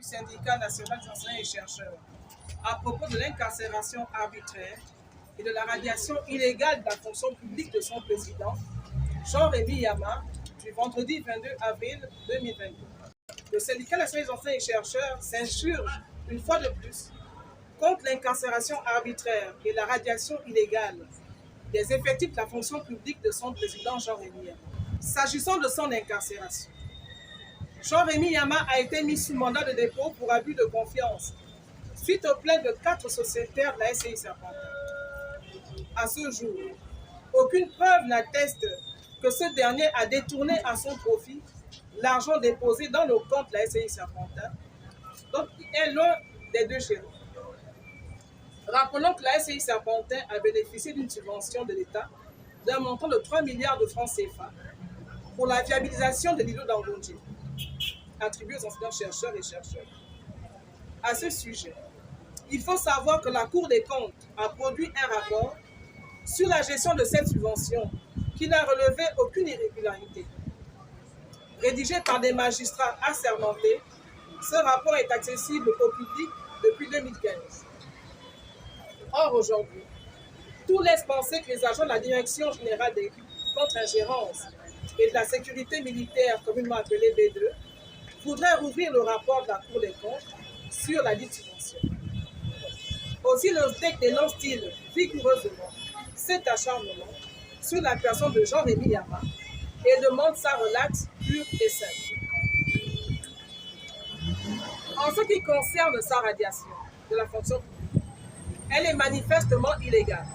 du syndicat national des enseignants et chercheurs à propos de l'incarcération arbitraire et de la radiation illégale de la fonction publique de son président, Jean-Rémy Yama, du vendredi 22 avril 2022. Le syndicat national des enseignants et chercheurs s'insurge une fois de plus contre l'incarcération arbitraire et la radiation illégale des effectifs de la fonction publique de son président Jean-Rémy Yama. S'agissant de son incarcération, Jean-Rémy Yama a été mis sous mandat de dépôt pour abus de confiance suite aux plaintes de 4 sociétaires de la SCI Serpentin. À ce jour, aucune preuve n'atteste que ce dernier a détourné à son profit l'argent déposé dans le compte de la SCI Serpentin, donc il est l'un des deux chez nous. Rappelons que la SCI Serpentin a bénéficié d'une subvention de l'État d'un montant de 3 milliards de francs CFA pour la viabilisation de l'îlot d'Angonji, attribué aux enseignants-chercheurs et chercheurs. À ce sujet, il faut savoir que la Cour des comptes a produit un rapport sur la gestion de cette subvention qui n'a relevé aucune irrégularité. Rédigé par des magistrats assermentés, ce rapport est accessible au public depuis 2015. Or, aujourd'hui, tout laisse penser que les agents de la Direction générale des contre-ingérences et de la sécurité militaire, communément appelée B2, voudraient rouvrir le rapport de la Cour des comptes sur la dite subvention. Aussi, le SDEC dénonce-t-il vigoureusement cet acharnement sur la personne de Jean-Rémy Yama et demande sa relaxe pure et simple. En ce qui concerne sa radiation de la fonction publique, elle est manifestement illégale.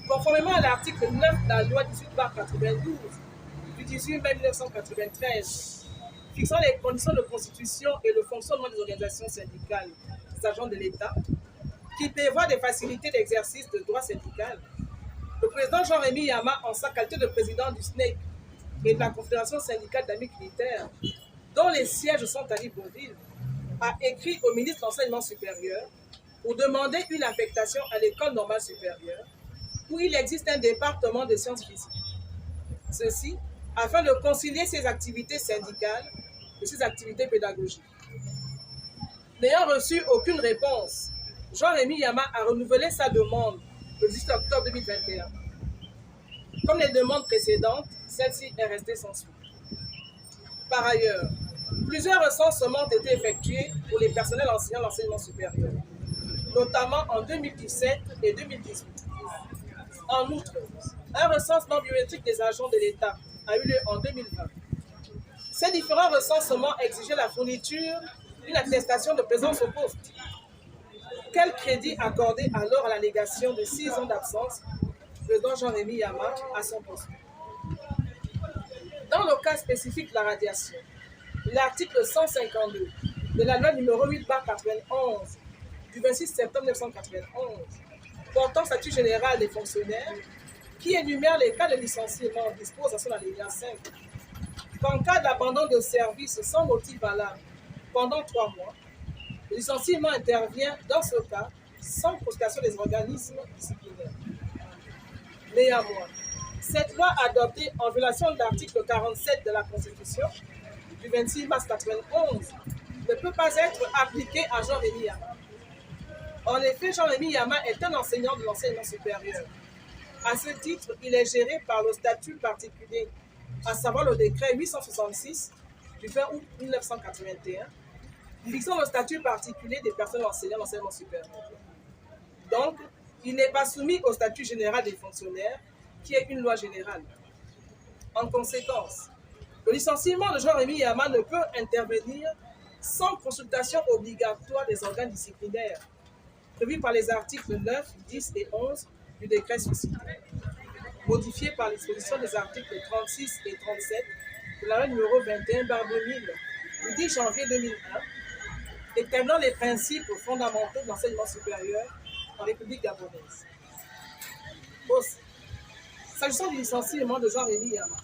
Conformément à l'article 9 de la loi 18/92 du 18 mai 1993, fixant les conditions de constitution et le fonctionnement des organisations syndicales des agents de l'État, qui prévoit des facilités d'exercice de droit syndical, le président Jean-Rémy Yama, en sa qualité de président du SNEC et de la Confédération syndicale d'amis militaires, dont les sièges sont à Libreville, a écrit au ministre de l'Enseignement supérieur pour demander une affectation à l'École normale supérieure, où il existe un département de sciences physiques. Ceci afin de concilier ses activités syndicales et ses activités pédagogiques. N'ayant reçu aucune réponse, Jean-Rémy Yama a renouvelé sa demande le 10 octobre 2021. Comme les demandes précédentes, celle-ci est restée sans suite. Par ailleurs, plusieurs recensements ont été effectués pour les personnels enseignants de l'enseignement supérieur, notamment en 2017 et 2018. En outre, un recensement biométrique des agents de l'État a eu lieu en 2020. Ces différents recensements exigeaient la fourniture d'une attestation de présence au poste. Quel crédit accorder alors à l'allégation de 6 ans d'absence du président Jean-Rémy Yama à son poste? Dans le cas spécifique de la radiation, l'article 152 de la loi numéro 8/91 du 26 septembre 1991 portant statut général des fonctionnaires, qui énumère les cas de licenciement, dispose à son alinéa 5 qu'en cas d'abandon de service sans motif valable pendant 3 mois, le licenciement intervient dans ce cas sans consultation des organismes disciplinaires. Néanmoins, cette loi adoptée en violation de l'article 47 de la Constitution du 26 mars 1991 ne peut pas être appliquée à Jean-Rémy Yama. En effet, Jean-Rémy Yama est un enseignant de l'enseignement supérieur. À ce titre, il est géré par le statut particulier, à savoir le décret 866 du 20 août 1981, fixant le statut particulier des personnes enseignant l'enseignement supérieur. Donc, il n'est pas soumis au statut général des fonctionnaires, qui est une loi générale. En conséquence, le licenciement de Jean-Rémy Yama ne peut intervenir sans consultation obligatoire des organes disciplinaires, prévus par les articles 9, 10 et 11 du décret suscité, modifié par l'exposition des articles 36 et 37 de la loi numéro 21/2000 du 10 janvier 2001, déterminant les principes fondamentaux de l'enseignement supérieur en République gabonaise. Aussi, s'agissant du licenciement de Jean-Rémy Yama,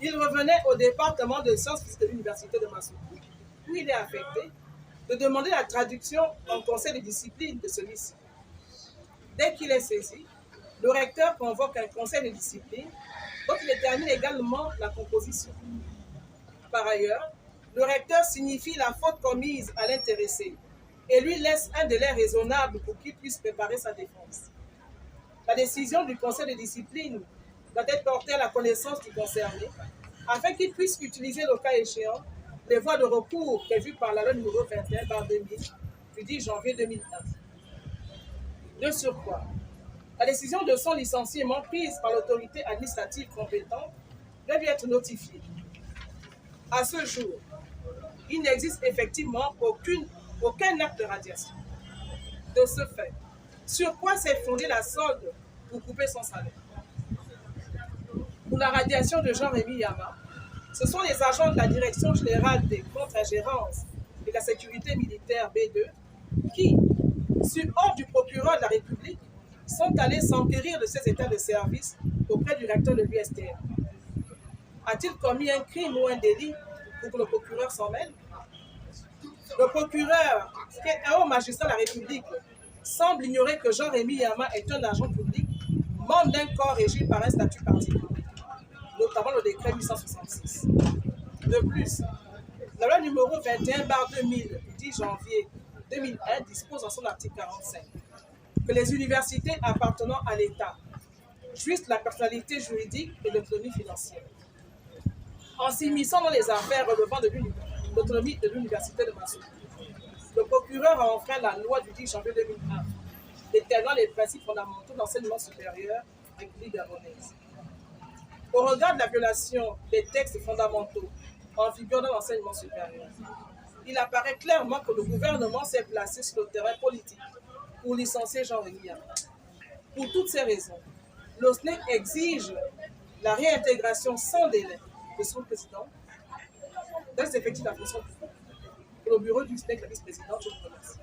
il revenait au département de sciences physiques de l'université de Massoukou, où il est affecté, de demander la traduction en conseil de discipline de celui-ci. Dès qu'il est saisi, le recteur convoque un conseil de discipline dont il détermine également la composition. Par ailleurs, le recteur signifie la faute commise à l'intéressé et lui laisse un délai raisonnable pour qu'il puisse préparer sa défense. La décision du conseil de discipline doit être portée à la connaissance du concerné afin qu'il puisse utiliser le cas échéant les voies de recours prévues par la loi numéro 21/2000 du 10 janvier 2001. De surcroît, la décision de son licenciement prise par l'autorité administrative compétente doit lui être notifiée. À ce jour, il n'existe effectivement aucun acte de radiation. De ce fait, sur quoi s'est fondée la solde pour couper son salaire? Pour la radiation de Jean-Rémy Yama, ce sont les agents de la Direction générale des contre-ingérences et de la sécurité militaire B2 qui, sur ordre du procureur de la République, sont allés s'enquérir de ces états de service auprès du recteur de l'USTM. A-t-il commis un crime ou un délit pour que le procureur s'en mêle? Le procureur, qui est un haut magistrat de la République, semble ignorer que Jean-Rémy Yama est un agent public, membre d'un corps régi par un statut particulier, notamment le décret 866. De plus, la loi numéro 21/2000 du 10 janvier 2001 dispose en son article 45 que les universités appartenant à l'État jouissent de la personnalité juridique et de l'autonomie financière. En s'immisçant dans les affaires relevant de l'autonomie de l'université de Massoukou, le procureur a enfreint la loi du 10 janvier 2001, déterminant les principes fondamentaux de l'enseignement supérieur République gabonaise. Au regard de la violation des textes fondamentaux en vigueur dans l'enseignement supérieur, il apparaît clairement que le gouvernement s'est placé sur le terrain politique pour licencier Jean-Rémy Yama. Pour toutes ces raisons, l'OSNEC exige la réintégration sans délai de son président dans les effectifs de la fonction publique. Pour le bureau du SNEC, la vice-présidente, je vous remercie.